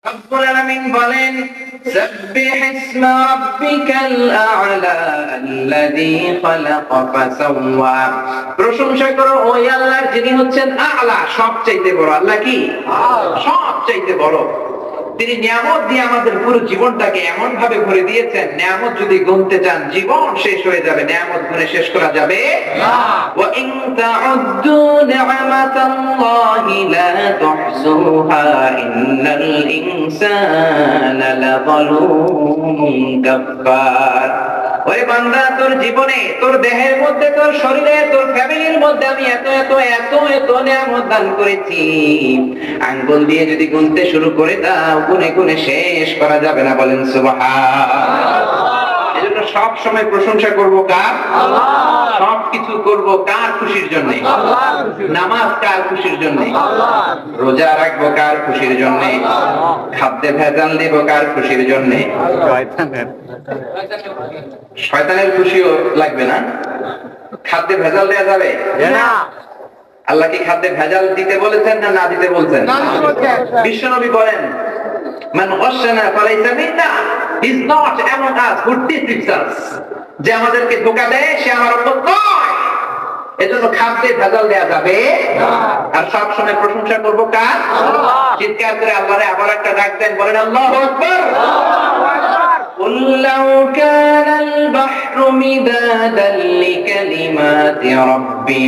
রব্বুল আলামিন বলেন সাব্বিহ ইসমা রাব্বিকাল আ'লা আল্লাযী খালাকা ফাসাওয়া। প্রশংসা করো ওই আল্লাহর যিনি হচ্ছেন আ'লা, সবচাইতে বড়। আল্লাহ কি? সবচাইতে বড়। তিনি নিয়ামত দিয়ে আমাদের পুরো জীবনটাকে এমন ভাবে ভরে দিয়েছেন, নিয়ামত যদি গুনতে চান জীবন শেষ হয়ে যাবে, নিয়ামত গুনে শেষ করা যাবে না। ওয়া ইন তা'উদ্দু নি'মাতাল্লাহি লা তুহসুহা ইন্নাল ইনসানা লাযালুমুন কাফফার। ওরে বান্দা, তোর জীবনে, তোর দেহের মধ্যে, তোর শরীরে, তোর ফ্যামিলির মধ্যে আমি এত এত এত এত নিয়ামত দান করেছি, আঙ্গুল দিয়ে যদি গুনতে শুরু করে দাও গুনে গুনে শেষ করা যাবে না। বলেন সুবহানাল্লাহ। এজন্য সব সময় প্রশংসা করব কার? আল্লাহ। সবকিছু করব কার খুশির জন্য? আল্লাহ। নামাজ কার খুশির জন্য? আল্লাহ। রোজা রাখবো কার খুশির জন্য? আল্লাহ। খাদ্যে ভেজাল দেব কার খুশির জন্য? শয়তানের। শয়তানের খুশিও লাগবে না? খাদ্যে ভেজাল দেয়া যাবে না। আল্লাহ কি খাদ্যে ভেজাল দিতে বলেছেন না না দিতে বলছেন? বিশ্বনবী বলেন মান গাশানা ফালাইসা মিন্না, he is not among us who deceives us. যে আমাদেরকে ধোঁকা দেয় সে আমার উম্মত নয়। এজন্য খাদ্যে ভেজাল দেয়া যাবে না। আর সব সময় প্রশংসা করব কার? আল্লাহ। চিৎকার করে আল্লাহরে আবার একটা ডাক দেন, বলেন আল্লাহু আকবার। قُل لَّوْ كَانَ الْبَحْرُ مِدَادًا لِّكَلِمَاتِ رَبِّي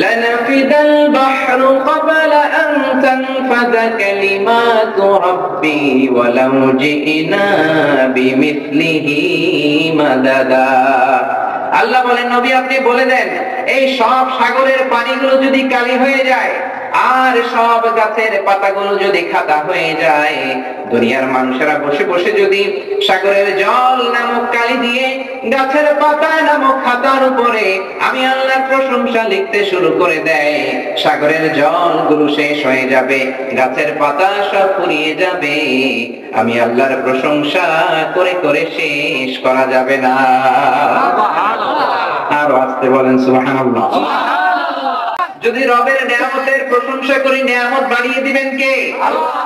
لَنَفِدَ الْبَحْرُ قَبْلَ أَن تَنفَدَ كَلِمَاتُ رَبِّي وَلَوْ جِئْنَا بِمِثْلِهِ مَدَدًا। আল্লাহ বলেন, নবী আপনি বলে দেন, এই সব সাগরের পানিগুলো যদি কালি হয়ে যায় আর সব গাছের পাতাগুলো যদি খাতা হয়ে যায়, দুনিয়ার মানুষেরা বসে বসে যদি সাগরের জল নামক কালি দিয়ে গাছের পাতা নামক খাতার উপরে আমি আল্লাহর প্রশংসা লিখতে শুরু করে দেয়, সাগরের জলগুলো শেষ হয়ে যাবে, গাছের পাতা সব ফুরিয়ে যাবে, আমি আল্লাহর প্রশংসা করে করে শেষ করা যাবে না। আর আসতে বলেন সুবহানাল্লাহ। যদি রবের নিয়ামতের প্রশংসা করি, নিয়ামত বাড়িয়ে দিবেন কে? আল্লাহ।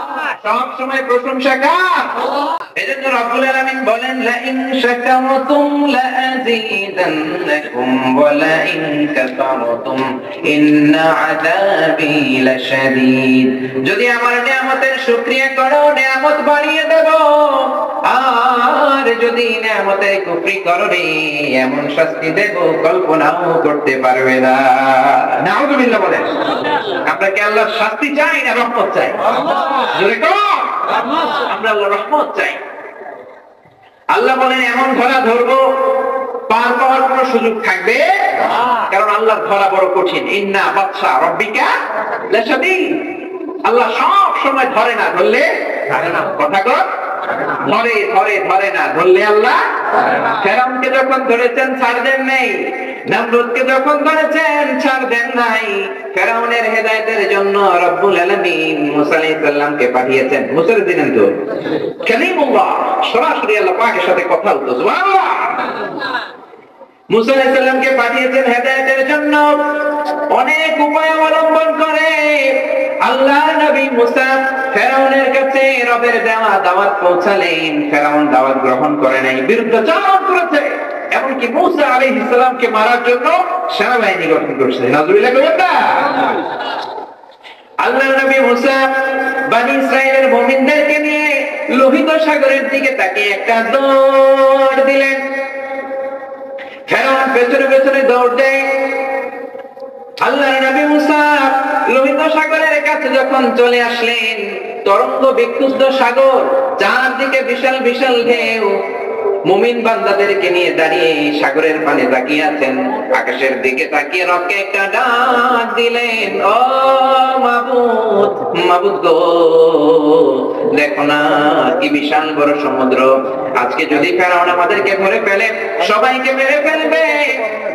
সব সময় প্রশংসা কার? আল্লাহ। এজন্য রব্বুল আলামিন বলেন লা ইন শাকারতুম লা আযীদান্নাকুম ওয়া লা ইন কাফারতুম ইন্না আযাবি লাশাদীদ। যদি আমার নিয়ামতের শুকরিয়া করো নিয়ামত বাড়িয়ে দেব, আর যদি নিয়ামতের কুফরি করো রে এমন শাস্তি দেব কল্পনাও করতে পারবে না। নাউযুবিল্লাহ বলেন। আমরা কি আল্লাহর শাস্তি চাই না রহমত চাই? জোরে কর, আমরা আল্লাহর রহমত চাই। আল্লাহ বলেন এমন ধরা ধরবো পার পাওয়ার কোনো সুযোগ থাকবে না, কারণ আল্লাহর ধরা বড় কঠিন। ইন্না বাতশা রাব্বিকা লাশাদীদ। আল্লাহ সব সময় ধরে না, ধরলে ধরে না। কথা কর, ধরে ধরে ধরে না, ধরলে আল্লাহ ধরে না। ফেরাউনকে যখন ধরেছেন ছাড় দেন নাই, নমরুদকে যখন ধরেছেন ছাড় দেন নাই। ফেরাউনের হেদায়েতের জন্য রব্বুল আলামিন মুসা আলাইহিস সালামকে পাঠিয়েছেন। মুসা দিলেন তো কালিমুল্লাহ, সরাসরি আল্লাহ পাকের সাথে কথা বলতো। সুবহানাল্লাহ। মুসা আলাইহিস সালামকে পাঠিয়েছেন হেদায়েতের জন্য। অনেক উপায় অবলম্বন করে আল্লাহর নবী মুসা ফেরাউনের কাছে রবের দেওয়া দাওয়াত পৌঁছালেন। ফেরাউন দাওয়াত গ্রহণ করে নাই, বিরুদ্ধাচরণ করেছে। এমনকি মুসা আলাইহিস সালামকে মারার জন্য সেনাবাহিনী গঠন করছে। নাউযুবিল্লাহ কইবেন না? আল্লাহর নবী মুসা বনি ইসরাইলের মুমিনদেরকে নিয়ে লোহিত সাগরের দিকে তাকিয়ে একটা দৌড় দিলেন। ফেরাউন পেছনে পেছনে দৌড় দেয়। আল্লাহর নবী মুসা লোহিত সাগরের কাছে যখন চলে আসলেন, তরঙ্গ বিক্ষুব্ধ সাগর, চারদিকে বিশাল বিশাল ঢেউ, মুমিন বান্দাদেরকে নিয়ে দাঁড়িয়ে সাগরের পানে তাকিয়ে আছেন। আকাশের দিকে তাকিয়ে রবকে একটা ডাক দিলেন, ও মাবুদ, মাবুদ গো, দেখো না কি বিশাল বড় সমুদ্র। আজকে যদি ফেরাউন আমাদেরকে ধরে ফেলে সবাইকে মেরে ফেলবে,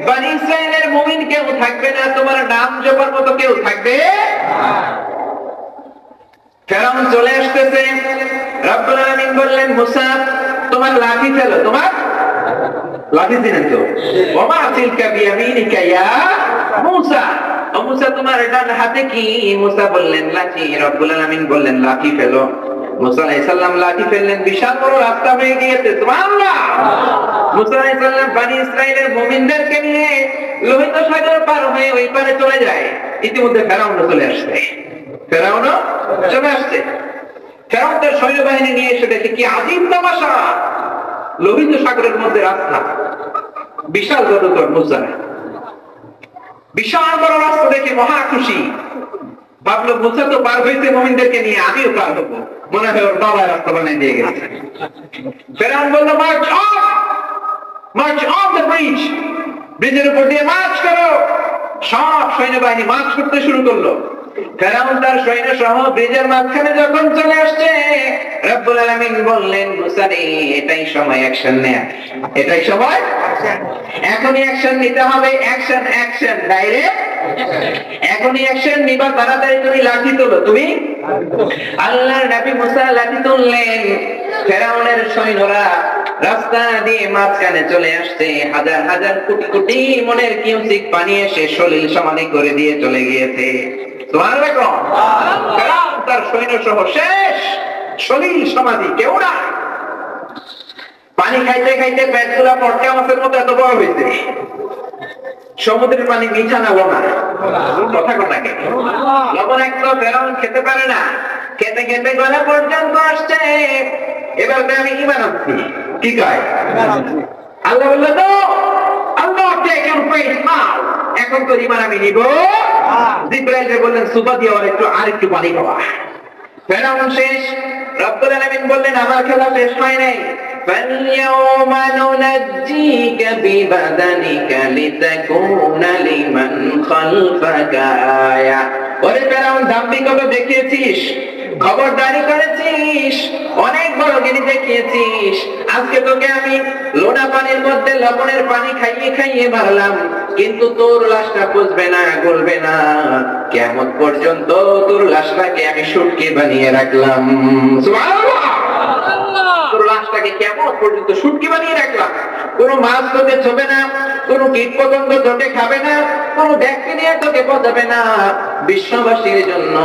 বনি ইসরাইলের মুমিন কেউ থাকবে না, তোমার নাম জপার মতো কেউ থাকবে না। ফেরাউন চলে আসতেছে। রব্বুল আলামিন বললেন মুসা তোমার লাঠি ফেলো। তোমার লাঠি দিলেন তো, ওমা তিলকা বিয়ামিনিকা ইয়া মুসা। ও মুসা তোমার ডান হাতে কি? মুসা বললেন লাঠি। রব্বুল আলামিন বললেন লাঠি ফেলো। মুসা আলাইহিস সালাম লাঠি ফেললেন, বিশাল বড় রাস্তা হয়ে গিয়েছে। সুবহানাল্লাহ। মুসা আলাইহিস সালাম বনি ইসরাইলের মুমিনদেরকে নিয়ে লোহিত সাগর পার হয়ে ওই পারে চলে যায়। ইতিমধ্যে ফেরাউন চলে আসছে। ফেরাউন চলে আসছে। ফেরাউন তার সৈন্যবাহিনী নিয়ে এসে দেখে কি আজীব তামাশা, লোহিত সাগরের মধ্যে রাস্তা, বিশাল জনগণ। মুসা বিশাল বড় রাস্তা দেখে মহা খুশি, ভাবলো মুসা তো পার হয়েছে মুমিনদেরকে নিয়ে, আমিও পার হবো। মনে হয় ওর বাবা রাস্তা বানিয়ে দিয়ে গেছে। ফেরাউন বলল, মার্চ অন দ্য ব্রিজ, ব্রিজের উপর দিয়ে মার্চ করো। সব সৈন্যবাহিনী মার্চ করতে শুরু করলো। ফেরাউন তার সৈন্য সহ ব্রিজের মাঝখানে যখন চলে আসছে, রব্বুল আলামিন বললেন, মুসা রে, এটাই সময় অ্যাকশন নেয়া, এটাই সময়, এখনই অ্যাকশন নিতে হবে। অ্যাকশন অ্যাকশন ডাইরেক্ট, এখনই অ্যাকশন নিবা। তাড়াতাড়ি তুমি লাঠি তোলো। তুমি আল্লাহর নবী মুসা লাঠি তুললেন। ফেরাউনের সৈন্যরা রাস্তা দিয়ে মাঝখানে চলে আসছে। হাজার হাজার কোটি কোটি মনের কিউসিক পানি এসে সলিল সমাধি করে দিয়ে চলে গিয়েছে। সুবহানাল্লাহ। ফেরাউন তার সৈন্য সহ শেষ, সলিল সমাধি, কেউ না। পানি খাইতে খাইতে পেটগুলা পটকা মাছের মতো এত বড় হয়েছে। সমুদ্রের পানি মিঠা না লবণ? কথা কোনটাকে? লবণাক্ত। ফেরাউন খেতে পারে না। খেতে খেতে গলা পর্যন্ত আসছে। এবার আমি ঈমান আনছি। কি কয়? আল্লাহ বলল, তো আল্লাহ টেক ইউর ফেথ নাও, এখন তো ঈমান আমি নিব। জিবরাইল বললেন, সুবা দিয়ে আরেকটু পানি খাওয়া। ফেরাউন শেষ। রব্বুল আলামিন বললেন, আমার খেলা শেষ হয় নাই। فَالْيَوْمَ نُنَجِّيكَ بِبَدَنِكَ لِتَكُونَ لِمَنْ خَلْفَكَ آيَةً। ওরে ফেরাউন, দাম্ভিকতা দেখিয়েছিস, খবরদারি করেছিস, অনেক বড় গিরি দেখিয়েছিস। আজকে তোকে আমি লোনা পানির মধ্যে লবণের পানি খাইয়ে খাইয়ে মারলাম, কিন্তু তোর লাশটা বুঝবে না, গলবে না। কিয়ামত পর্যন্ত তোর লাশটাকে আমি শুটকি বানিয়ে রাখলাম। সুবহানাল্লাহ। তোর লাশটাকে কিয়ামত পর্যন্ত শুটকি বানিয়ে রাখলাম। কোন মাছ তোকে ছোবে না, কোন কীট পতঙ্গ তোকে খাবে না, কোন ব্যাকটেরিয়া তোকে পচাবে না। বিশ্ববাসীর জন্য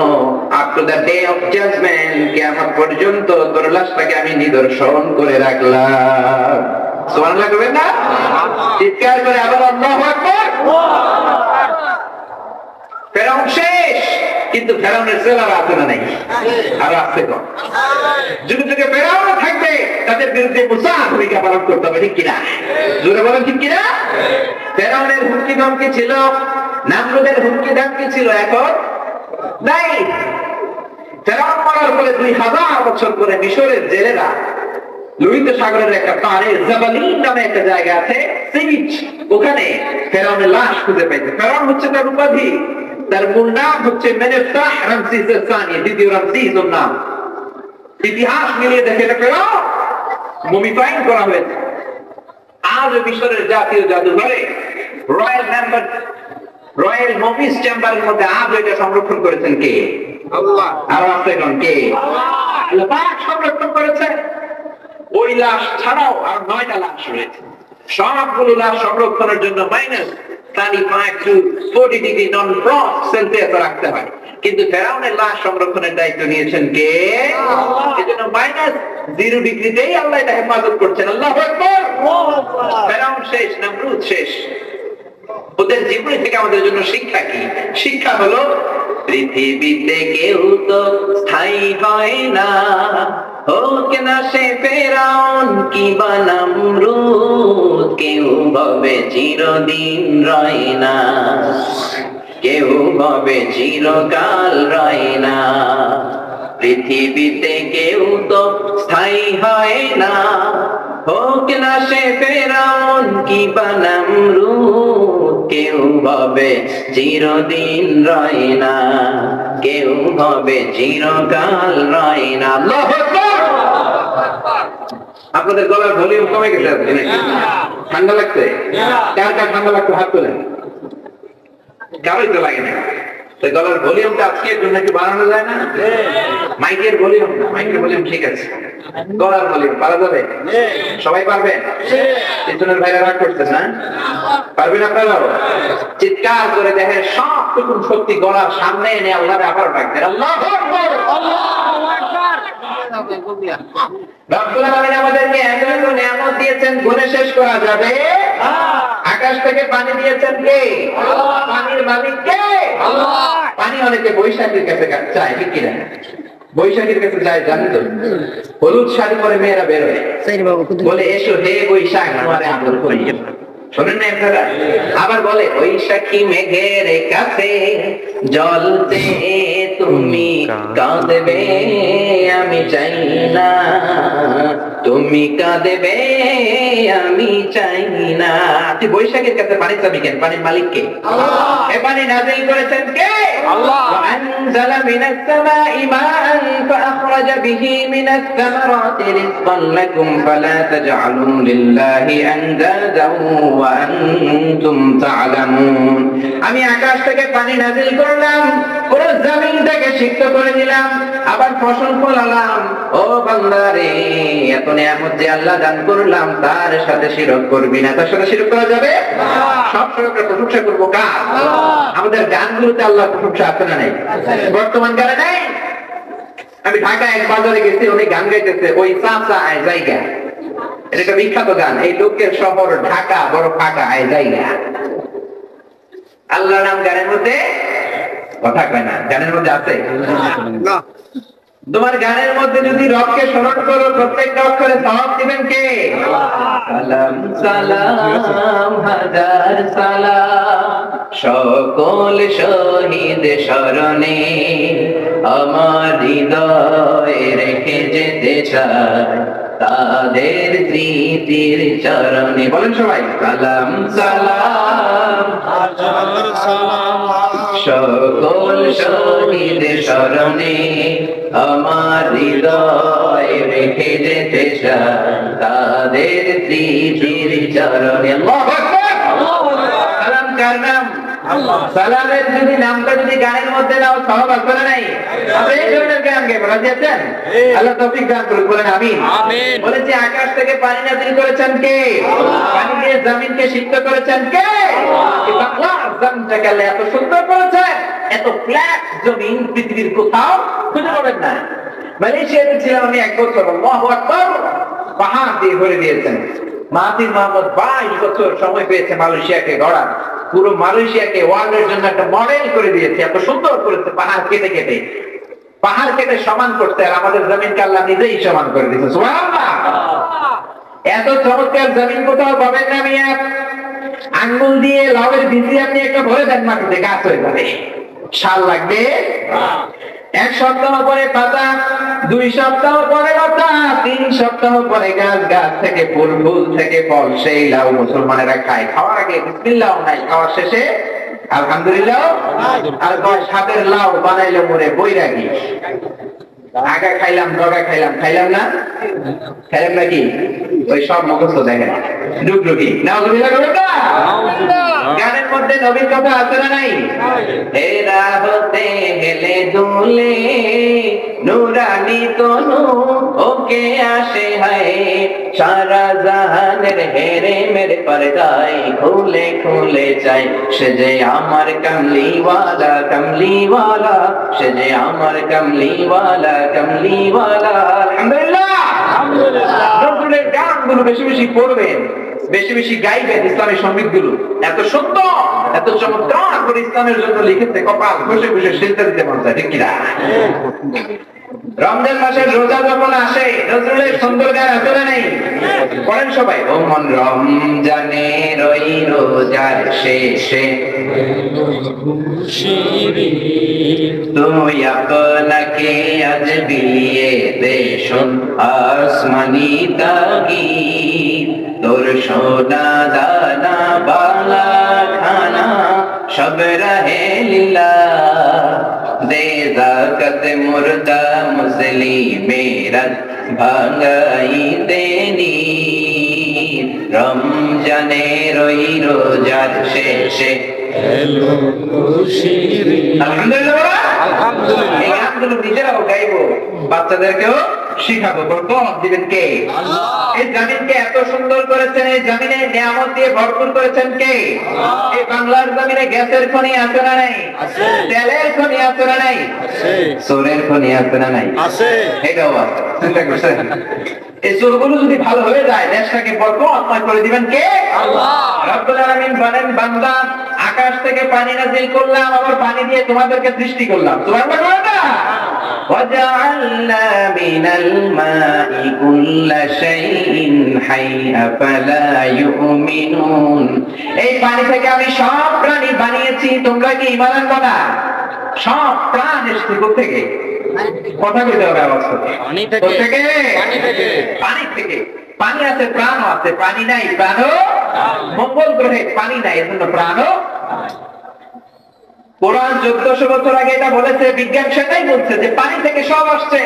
up to the day of judgement, কিয়ামত পর্যন্ত তোর লাশটাকে আমি নিদর্শন করে রাখলাম। সুবহানাল্লাহ করবেন না? চিৎকার করে আবার আল্লাহু আকবার। ফেরাউন শেষ, কিন্তু ফেরাউনের ছেলেরা আছে না নাই? আর আছে তো। যুগে যুগে ফেরাউন থাকবে, তাদের বিরুদ্ধে মুসা ভূমিকা পালন করতে হবে, ঠিক কিনা? জোরে বলেন, ঠিক কিনা? ফেরাউনের হুমকি ধমকি ছিল, নামরুদের হুমকি ধমকি ছিল, এখন নাই। ফেরাউন মরার ফলে 2000 বছর পরে মিশরের জেলেরা লোহিত সাগরের একটা পারে জাবালিন নামে একটা জায়গা আছে, সিচ, ওখানে ফেরাউনের লাশ খুঁজে পাইছে। ফেরাউন হচ্ছে তার উপাধি, তার মূল নাম হচ্ছে মেনেফতাহ রামসিস সানি, দ্বিতীয় রামসিস ওর নাম। ইতিহাস মিলিয়ে দেখে ফেরাউন মুমিফাইং করা হয়েছে। আজ মিশরের জাতীয় জাদুঘরে রয়্যাল মমিস চেম্বারের মধ্যে আজ এটা সংরক্ষণ করেছেন কে? আল্লাহ। আর আছে কোন? কে? আল্লাহ পাক সংরক্ষণ করেছে। ওই লাশ ছাড়াও আর 9টা লাশ রয়েছে। সবগুলো লাশ সংরক্ষণের জন্য -35 to 40 degree non frost Celsius রাখতে হয়, কিন্তু ফেরাউনের লাশ সংরক্ষণের দায়িত্ব নিয়েছেন কে? এজন্য -0 ডিগ্রিতেই আল্লাহ এটা হেফাজত করছেন। আল্লাহু আকবার। ফেরাউন শেষ, নমরুদ শেষ। ওদের জীবনী থেকে আমাদের জন্য শিক্ষা কি? শিক্ষা হলো, পৃথিবীতে কেউ তো স্থায়ী হয় না, হোক না সে ফেরাউন কিংবা নমরুদ, কেউ ভাবে চিরদিন রয় না, কেউ ভাবে চিরকাল রয় না। পৃথিবীতে কেউ তো স্থায়ী হয় না, হোক না সে ফেরাউন কিংবা নমরুদ, কেউ ভাবে চিরদিন রয় না, কেউ ভাবে চিরকাল রয় না। আল্লাহু আকবার। আপনাদের গলার ভলিউম কমে গেছে নাকি? ঠান্ডা লাগছে? কার কার ঠান্ডা লাগছে হাত তোলেন। কারোই তো লাগে না। গলার ভলিউমটা আজকের জন্য একটু বাড়ানো যায় না? মাইকের ভলিউম না, মাইকের ভলিউম ঠিক আছে, গলার ভলিউম পারা যাবে? সবাই পারবেন? পিছনের ভাইরা রাগ করছে না? পারবেন আপনারাও? চিৎকার করে দেখেন সবটুকু শক্তি গলার সামনে এনে আল্লাহর আবার ডাকবেন, আল্লাহু আকবার, আল্লাহু আকবার। রব্বুল আলামিন আমাদেরকে এত এত নিয়ামত দিয়েছেন, গুণে শেষ করা যাবে? আকাশ থেকে পানি দিয়েছেন কে? পানির মালিক কে? পানি অনেকে বৈশাখীর কাছে চায়, ঠিক কিনা? বৈশাখীর কাছে যায় জানি তো, হলুদ শাড়ি পরে মেয়েরা বেরোয়, বলে এসো হে বৈশাখ তোমারে আদর করি। শোনেন না আপনারা? আবার বলে বৈশাখী মেঘের কাছে জলতে তুমি কাঁদবে আমি চাই না, তুমি কাঁদবে আমি চাই না। তুই বৈশাখের কাছে পানি চাবি কেন? পানির মালিক কে? এ পানি নাযিল করেছেন কে? আল্লাহ। আনজালা মিনাস সামাই মাআন ফাআখরাজা বিহি মিনাস সামারাতি রিজকান লাকুম ফালা তাজআলু লিল্লাহি আনদাদান ওয়া আনতুম তা'লামুন। আমি আকাশ থেকে পানি নাযিল করলাম, পুরো জমিনটাকে সিক্ত করে দিলাম, আবার ফসল ফলালাম। ও বান্দারে, এত নিয়ামত যে আল্লাহ দান করলাম তার সাথে শিরক করবি না। তার সাথে শিরক করা যাবে? সব সময় প্রশংসা করবো কার? আমাদের গানগুলোতে আল্লাহ প্রশংসা আছে না নাই? বর্তমান গানে নাই? আমি ঢাকায় এক বাজারে গেছি, উনি গান গাইতেছে, ওই চাচা আয় জায়গা। এটা একটা বিখ্যাত গান। এই লোকের শহর ঢাকা বড় ফাঁকা আয় জায়গা। আল্লাহর নাম গানের মধ্যে কথা কয় না, গানের মধ্যে আছে না। তোমার গানের মধ্যে যদি রবকে স্মরণ করো, প্রত্যেকটা অক্ষরে সওয়াব দিবেন কে? সালাম সালাম হাজার সালাম সকল শহীদ স্মরণে, আমার হৃদয়ে রেখে যেতে চাই তাদের স্মৃতির চরণে। বলেন সবাই সালাম সালাম হাজার সালাম সকল শহীদ স্মরণে, আমার হৃদয়ে রেখে যেতে চাই তাদের স্মৃতির চরণে। আল্লাহু আকবার। সালাম কার নাম? আল্লাহ। সালামের যদি নামটা যদি গানের মধ্যে নাও, সওয়াব আছে না নাই? আপনি এই ধরনের গান গাইবেন, রাজি আছেন? আল্লাহ তৌফিক দান করুন, বলেন আমিন। আমিন। বলেছি আকাশ থেকে পানি নাযিল করেছেন কে? পানি দিয়ে জমিনকে সিক্ত করেছেন কে? এই বাংলার জমিনটাকে আল্লাহ এত সুন্দর করেছেন, এত ফ্ল্যাট জমিন পৃথিবীর কোথাও খুঁজে পাবেন না। মালয়েশিয়াতে ছিলাম আমি এক বছর, আল্লাহু আকবার, পাহাড় দিয়ে ভরে দিয়েছেন। মাহাতির মোহাম্মদ 22 বছর সময় পেয়েছে মালয়েশিয়াকে গড়ার। পুরো মালয়েশিয়াকে ওয়ার্ল্ডের জন্য একটা মডেল করে দিয়েছে, এত সুন্দর করেছে। পাহাড় কেটে কেটে, পাহাড় কেটে সমান করতে, আর আমাদের জমিনকে আল্লাহ নিজেই সমান করে দিয়েছে। সুবহানাল্লাহ। এত চমৎকার জমিন কোথাও পাবেন না মিয়া। আঙ্গুল দিয়ে লাউয়ের বীজ আপনি একটা ভরে দেন মাটিতে, গাছ হয়ে যাবে। সাল লাগবে? এক সপ্তাহ পরে পাতা, 2 সপ্তাহ পরে লতা, 3 সপ্তাহ পরে গাছ, গাছ থেকে ফুল, ফুল থেকে ফল। সেই লাউ মুসলমানেরা খায়। খাওয়ার আগে বিসমিল্লাহ নাই, খাওয়ার শেষে আলহামদুলিল্লাহ। আর সাদের লাউ বানাইলে মরে বৈরাগী। আগা খাইলাম, ডগা খাইলাম, খাইলাম না? খাইলাম নাকি? ওই সব মুখস্থ দেখেন, ডুগডুগি। নাউজুবিল্লাহ করবেন না? গানের মধ্যে নবীর কথা আছে না নাই? এরা হতে হেলে দুলে নুরানি তনু ওকে আসে হায়, সারা জাহানের হেরে মেরে পর্দায় খুলে খুলে চাই, সে যে আমার কমলিওয়ালা কমলিওয়ালা, সে যে আমার কমলিওয়ালা কমলিওয়ালা। আলহামদুলিল্লাহ। আলহামদুলিল্লাহ। নজরুলের গানগুলো বেশি বেশি পড়বেন, বেশি বেশি গাইবেন। ইসলামী সংগীতগুলো এত সুন্দর, এত চমৎকার করে ইসলামের জন্য লিখেছে, কপাল বসে বসে সিজদা দিতে মন চায়, ঠিক কিনা? রমজান মাসের রোজা যখন আসে, নজরুলের সুন্দর গান আছে না নেই? পড়েন সবাই। ও মন রমজানের ওই রোজার শেষে তুই আপনাকে আজ দিয়ে দে শোন আসমানি তাগীদ, তোর সোনা দানা বালা খানা সব রহে লিল্লাহ, দে যাকাত মুর্দা মুসলিমেরা ভাঙাই দেনি, রমজানের ওই রোজার শেষে। আলহামদুলিল্লাহ। আলহামদুলিল্লাহ। এই গানগুলো নিজেরাও গাইবো, বাচ্চাদেরকেও শিখাবো। বরকত দিবেন কে? আল্লাহ। এই জমিনকে এত সুন্দর করেছেন, এই জমিনে নিয়ামত দিয়ে ভরপুর করেছেন কে? আল্লাহ। এই বাংলার জমিনে গ্যাসের খনি আছে না নাই? আছে। তেলের খনি আছে না নাই? আছে। সোনের খনি আছে না নাই? আছে। এটাও আছে। চিন্তা করছেন? এই চুলগুলো যদি ভালো হয়ে যায় দেশটাকে বরকতময় করে দিবেন কে? আল্লাহ রাব্বুল আলামিন বলেন, বান্দা আকাশ থেকে পানি নাযিল করলাম, আবার পানি দিয়ে তোমাদেরকে সৃষ্টি করলাম। সুবহানাল্লাহ না? وَجَعَلْنَا مِنَ الْمَاءِ كُلَّ شَيْءٍ حَيٍّ أَفَلَا يُؤْمِنُونَ। এই পানি থেকে আমি সব প্রাণী বানিয়েছি, তোমরা কি ঈমান আনবে না? সব প্রাণ এসেছে কোথেকে? কথা বলতে হবে আওয়াজ করে। পানি থেকে। পানি থেকে। পানি আছে, প্রাণও আছে। পানি নাই, প্রাণও। মঙ্গল গ্রহে পানি নাই, এজন্য প্রাণও। কোরআন 1400 বছর আগে এটা বলেছে, বিজ্ঞান সেটাই বলছে যে পানি থেকে সব আসছে।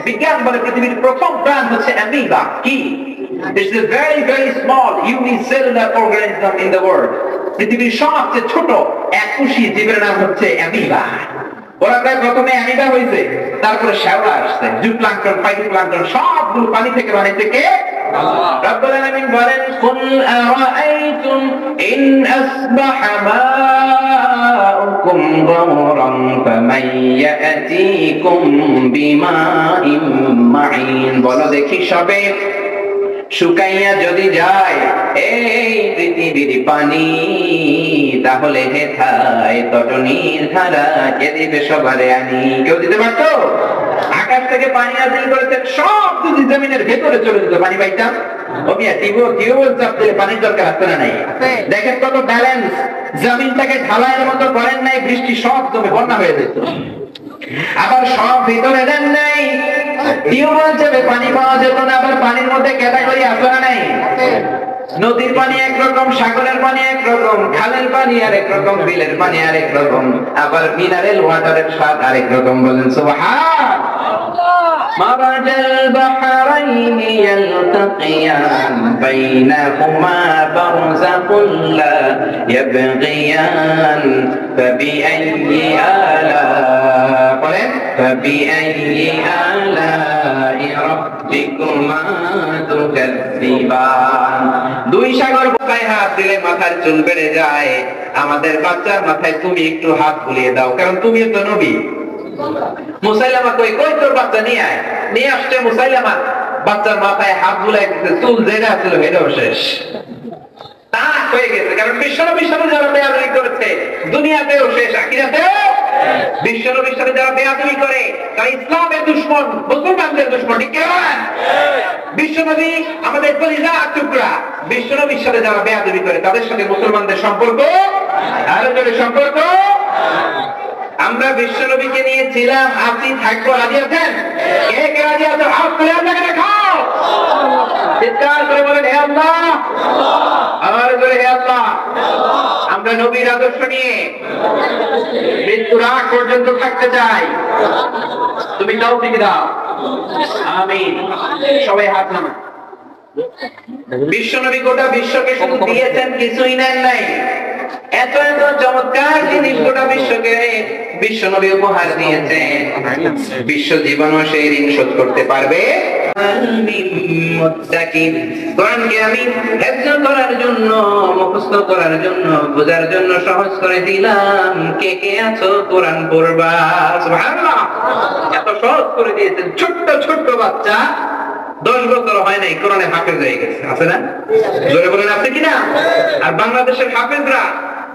বিজ্ঞান বলে পৃথিবীর প্রথম প্রাণ হচ্ছে অ্যামিবা। কি? It's a very very small unicellular organism in the world. পৃথিবীর সবচেয়ে ছোট এককোষী জীবের নাম হচ্ছে অ্যামিবা। ওরা প্রথমে অ্যামিবা হয়েছে, তারপরে শ্যাওলা আসছে, জুপ্লাঙ্কটন, ফাইটোপ্লাঙ্কটন সবগুলো পানি থেকে বানাইছে কে? আল্লাহ রাব্বুল আলামিন বলেন, কুল আরাআইতুম ইন আসবাহা মাউকুম গাওরান ফামান ইয়াতিকুম বিমাইন মাইন। বলো দেখি সবে, শুকাইয়া যদি যায় এই পৃথিবীর পানি, তাহলে হেথায় তটনির ধারা কে দিবে সবারে আনি? কেউ দিতে পারতো? আকাশ থেকে পানি নাযিল করেছেন, সব যদি জমিনের ভেতরে চলে যেত পানি পাইতাম। টিউবওয়েল চাপ দিলে পানির দরকার আসতো না? নাই। দেখেন কত ব্যালেন্স, জমিনটাকে ঢালাইয়ের মতো করেন নাই, বৃষ্টি সব জমে বন্যা হয়ে যেত। আবার সব ভিতরে দেন নাই, টিউবওয়েল চেপে পানি পাওয়া যেত না। আবার পানির মধ্যে ক্যাটাগরি আছে না? নাই। নদীর পানি একরকম, সাগরের পানি একরকম, খালের পানি আরেক রকম, বিলের পানি আরেক রকম, আবার মিনারেল ওয়াটারের স্বাদ আরেক রকম। বলেন সুবহানাল্লাহ। মারাজাল বাহরাইন ইয়ালতাকিয়ান বাইনাহুমা বারযাকুন লা ইয়াবগিয়ান ফাবিআইয়ি আলা বলেন ফাবিআইয়ি আলা'i রাব্বিকুমা তুকাযযিবান। দুই সাগর গায়ে হাত দিলে মাথার চুল বেড়ে যায়। আমাদের বাচ্চার মাথায় তুমি একটু হাত বুলিয়ে দাও, কারণ তুমি তো নবী। মুসাইলামা কই তোর বাচ্চা নিয়ে আয়। নিয়ে আসছে মুসাইলামা, বাচ্চার মাথায় হাত বুলাই দিতে, চুল যেটা ছিল সেটাও শেষ। তা হয়ে গেছে, কারণ বিশ্বনবী যারা বেয়াদবি করেছে দুনিয়াতেও শেষ, আখিরাতেও। বিশ্বনবী যারা বেয়াদবি করে তারা ইসলামের দুশমন, মুসলমানদের দুশমন। ঠিক কি না? বিশ্বনবী আমাদের কলিজার টুকরা। বিশ্বনবীর সাথে যারা বেয়াদবি করে তাদের সাথে মুসলমানদের সম্পর্ক আরো জোরে সম্পর্ক। আমরা বিশ্বনবীকে নিয়েছিলাম, আপনি থাকবো, রাজি আছেন? কে কে রাজি আছেন? হাত তুলে আপনাকে দেখাও, চিৎকার করে বলেন হে আল্লাহ, আমার করে হে আল্লাহ। আমরা নবীর আদর্শ নিয়ে মৃত্যুর আগ পর্যন্ত থাকতে চাই। তুমি তৌফিক দাও, আমিন। সবাই হাত নামান। বিশ্বনবী গোটা বিশ্বকে শুধু দিয়েছেন, কিছুই নেন নাই। এত এত চমৎকার জিনিস গোটা বিশ্বকে বিশ্বনবী উপহার দিয়েছেন। বিশ্ব জীবনও সেই ঋণ শোধ করতে পারবে। কোরআনকে আমি হেফজ করার জন্য, মুখস্থ করার জন্য, বোঝার জন্য সহজ করে দিলাম। কে কে আছো কোরআন পড়বা? সুবহানাল্লাহ। এত সহজ করে দিয়েছেন। ছোট্ট ছোট্ট বাচ্চা 10 বছর হয় নাই কোরআনে হাফেজ হয়ে গেছে, আছে না? জোরে বলেন আছে কিনা? আর বাংলাদেশের হাফেজরা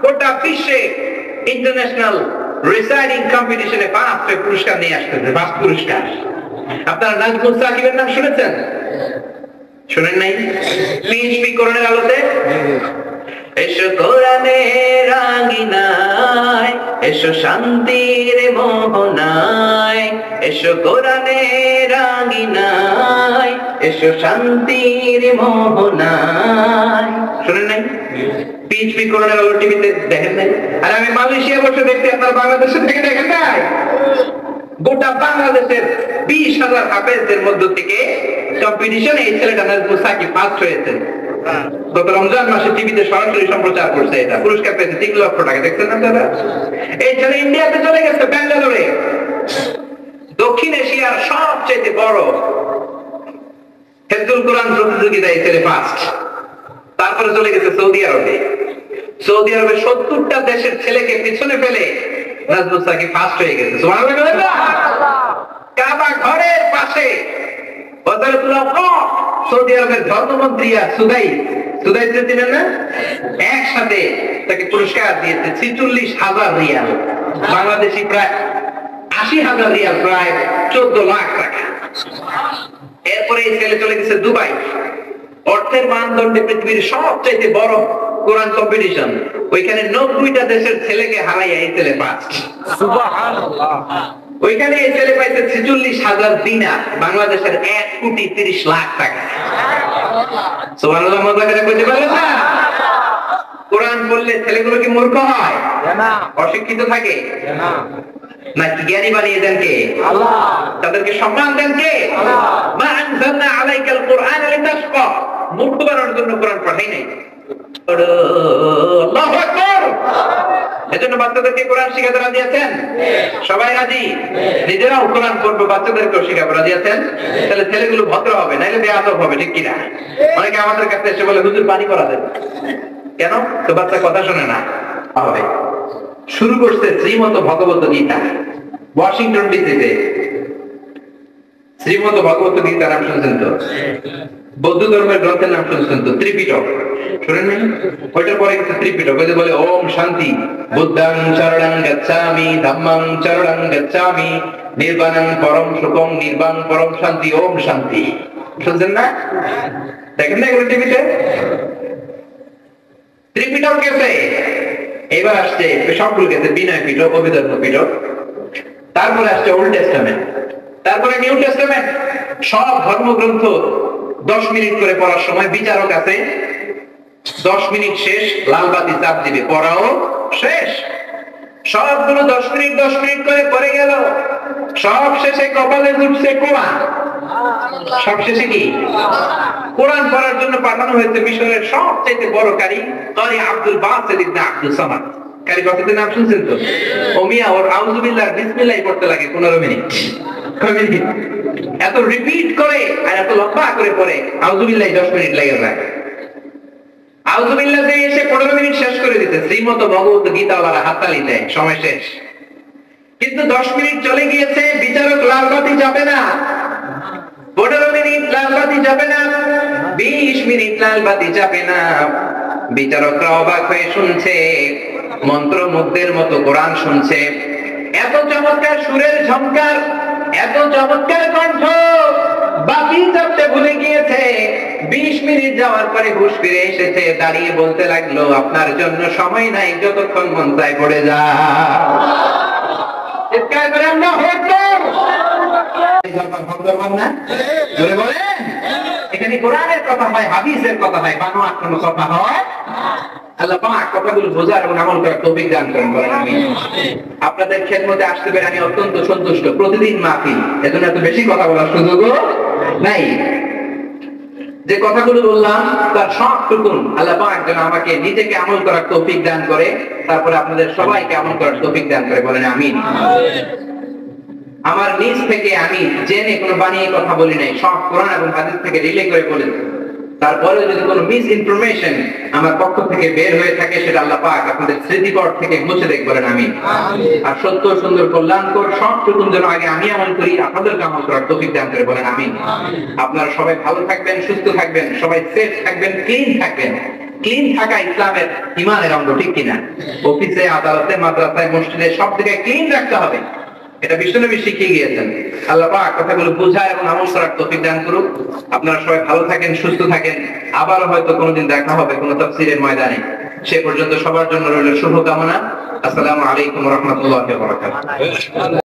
গোটা বিশ্বে ইন্টারন্যাশনাল রিসাইডিং কম্পিটিশনে ফার্স্ট পুরস্কার নিয়ে আসতেছে, ফার্স্ট পুরস্কার। আপনারা নাজমুল সাকিবের নাম শুনেছেন? শুনেন নাই? পিএইচপি কোরআনের আলোতে এসো কোরআনের আঙিনায়, এসো শান্তির মোহনায়, এসো কোরআনের আঙিনায়, এসো শান্তির মোহনায়। শুনেন নাই? পিএইচপি কোরআনের আলো টিভিতে দেখেন নাই? আর আমি মালয়েশিয়া বসে দেখতে, আপনার বাংলাদেশে থেকে দেখেন নাই? গোটা বাংলাদেশের 20,000 হাফেজদের মধ্য থেকে কম্পিটিশনে এই ছেলেটা নাজমুল সাকিব ফার্স্ট হয়েছে। গত রমজান মাসে টিভিতে সরাসরি সম্প্রচার করছে। এটা পুরস্কার পেয়েছে 3 লক্ষ টাকা। দেখছেন আপনারা? এই ছেলে ইন্ডিয়াতে চলে গেছে, ব্যাঙ্গালোরে, দক্ষিণ এশিয়ার সবচেয়ে বড় হেফজুল কোরআন প্রতিযোগিতায় ছেলে ফার্স্ট। তারপরে চলে গেছে সৌদি আরবে। সৌদি আরবে 70টা দেশের ছেলেকে পিছনে ফেলে নাজমুল সাকিব ফার্স্ট হয়ে গেছে। সুবহানাল্লাহ। কাবা ঘরের পাশে সৌদি আরবের ধর্মমন্ত্রী সুদাইস ছিলেন না, একসাথে তাকে পুরস্কার দিয়েছে 46,000 রিয়াল, বাংলাদেশি প্রায় 80,000 রিয়াল, প্রায় 14 লাখ টাকা। এরপরে এই ছেলে চলে গেছে দুবাই। অর্থের মানদণ্ডে পৃথিবীর সবচেয়ে বড় কোরআন কম্পিটিশন, ওইখানে 90টা দেশের ছেলেকে হারাইয়া এই ছেলে ফার্স্ট। সুবহানাল্লাহ। ওইখানে এই ছেলে পাইছে 46,000 দিনার, বাংলাদেশের 1,30,00,000 টাকা। সুবহানাল্লাহ। মজা করে বুঝতে পারলেন না? কোরআন পড়লে ছেলেগুলো কি মূর্খ হয়? না। অশিক্ষিত থাকে? না। নাকি জ্ঞানী বানিয়ে দেন কে? আল্লাহ। তাদেরকে সম্মান দেন কে? আল্লাহ। মা আনজালনা আলাইকাল কুরআন লিতাশকা, মূর্খ বানানোর জন্য কোরআন পাঠাই নাই। আল্লাহু আকবার। এজন্য বাচ্চাদেরকে কোরআন শিখাতে রাজি আছেন? সবাই রাজি? নিজেরাও কোরআন পড়বে, বাচ্চাদেরকেও শিখাবো, রাজি আছেন? তাহলে ছেলেগুলো ভদ্র হবে, নাইলে বেয়াদব হবে, ঠিক কিনা? অনেকে আমাদের কাছে এসে বলে হুজুর পানি করা দেন কেন? তো বাচ্চা কথা শোনে না। হবে শুরু করছে শ্রীমন্ত ভগবত গীতা, ওয়াশিংটন ডিসিতে। শ্রীমন্ত ভগবত গীতার নাম শুনছেন তো? বৌদ্ধ ধর্মের গ্রন্থের নাম শুনছেন তো? ত্রিপিটক শুনেন নাই? ওইটার পরে গেছে ত্রিপিটক। ওই যে বলে ওম শান্তি, বুদ্ধং চরণং গচ্ছামি, ধম্মং চরণং গচ্ছামি, নির্বাণং পরম সুখং, নির্বাণ পরম শান্তি, ওম শান্তি। শুনছেন না? দেখেন না এগুলো টিভিতে? ত্রিপিটক গেছে, এবার আসছে সবগুলো গেছে, বিনয় পিটক, অভিধর্ম পিটক, তারপরে আসছে ওল্ড টেস্টামেন্ট, তারপরে নিউ টেস্টামেন্ট। সব ধর্মগ্রন্থ 10 মিনিট করে পড়ার সময় বিচারক আছে, 10 মিনিট শেষ, লাল বাতি চাপ দিবে, পড়াও শেষ। সবগুলো 10 মিনিট করে পড়ে গেল, সব শেষে কপালে উঠছে কোরআন। সব শেষে কি? কোরআন পড়ার জন্য পাঠানো হয়েছে মিশরের সবচেয়ে বড় কারি আব্দুল বাসিত ইবনে আব্দুল সামাদ। কারি বাসিতের নাম শুনছেন তো? ওমিয়া ওর আউযুবিল্লাহ বিসমিল্লাহ পড়তে লাগে 15 মিনিট। এত রিপিট করে আর এত লম্বা করে পড়ে, আউযুবিল্লাহ 10 মিনিট লেগে যায়। আউযুবিল্লাহ দিয়ে এসে 15 মিনিট শেষ করে দিতে শ্রীমন্ত ভগবত গীতাওয়ালারা হাততালি দেয়, সময় শেষ। কিন্তু 10 মিনিট চলে গিয়েছে, বিচারক লাল বাতি যাবে না, 15 মিনিট লাল বাতি যাবে না, 20 মিনিট লাল বাতি যাবে না। বিচারকরা অবাক হয়ে শুনছে, মন্ত্রমুগ্ধের মতো কোরআন শুনছে। এত চমৎকার সুরের ঝংকার, এত চমৎকার কণ্ঠ, বাতি চাপতে ভুলে গিয়েছে। 20 মিনিট যাওয়ার পরে হুঁশ ফিরে এসেছে, দাঁড়িয়ে বলতে লাগলো, আপনার জন্য সময় নাই, যতক্ষণ মন চায় পড়ে যা। চিৎকার করে আমরা হতো না? জোরে বলেন। এখানে কোরআনের কথা হয়, হাদিসের কথা হয়, বানোয়াট কোনো কথা হয়? আল্লাহ পাক কথাগুলো বোঝার এবং আমল করার তৌফিক দান করেন, বলেন আমিন। আপনাদের খেদমতে আসতে পেরে আমি অত্যন্ত সন্তুষ্ট। প্রতিদিন মাহফিল, এজন্য এত বেশি কথা বলার সুযোগও নাই। যে কথাগুলো বললাম তার সবটুকুন আল্লাহ পাক যেন আমাকে নিজেকে আমল করার তৌফিক দান করে, তারপরে আপনাদের সবাইকে আমল করার তৌফিক দান করে, বলেন আমিন। আমার নিজ থেকে আমি জেনে কোনো বানিয়ে কথা বলি নাই, সব কোরআন এবং হাদিস থেকে রিলে করে বলেছি। তারপরে যদি কোনো মিস ইনফরমেশন আমার পক্ষ থেকে বের হয়ে থাকে, সেটা আল্লাহ পাক আপনাদের স্মৃতিপট থেকে মুছে দেখ, বলেন আমিন। আর সত্য সুন্দর কল্যাণকর সবটুকুন যেন আগে আমি আমল করি, আপনাদেরকে আমল করার তৌফিক দান করে, বলেন আমিন। আপনারা সবাই ভালো থাকবেন, সুস্থ থাকবেন, সবাই সেফ থাকবেন, ক্লিন থাকবেন। ক্লিন থাকা ইসলামের ঈমানের অঙ্গ, ঠিক কিনা? অফিসে, আদালতে, মাদ্রাসায়, মসজিদে, সব জায়গায় ক্লিন রাখতে হবে, এটা বিশ্বনবী শিখিয়ে গিয়েছেন। আল্লাহ পাক কথাগুলো বোঝায় এবং আমল করার তৌফিক দান করুক। আপনারা সবাই ভালো থাকেন, সুস্থ থাকেন। আবার হয়তো কোনোদিন দেখা হবে কোনো তাফসীরের ময়দানে। সে পর্যন্ত সবার জন্য রইল শুভকামনা। আসসালামু আলাইকুম ওয়া রাহমাতুল্লাহি ওয়া বারাকাতুহু।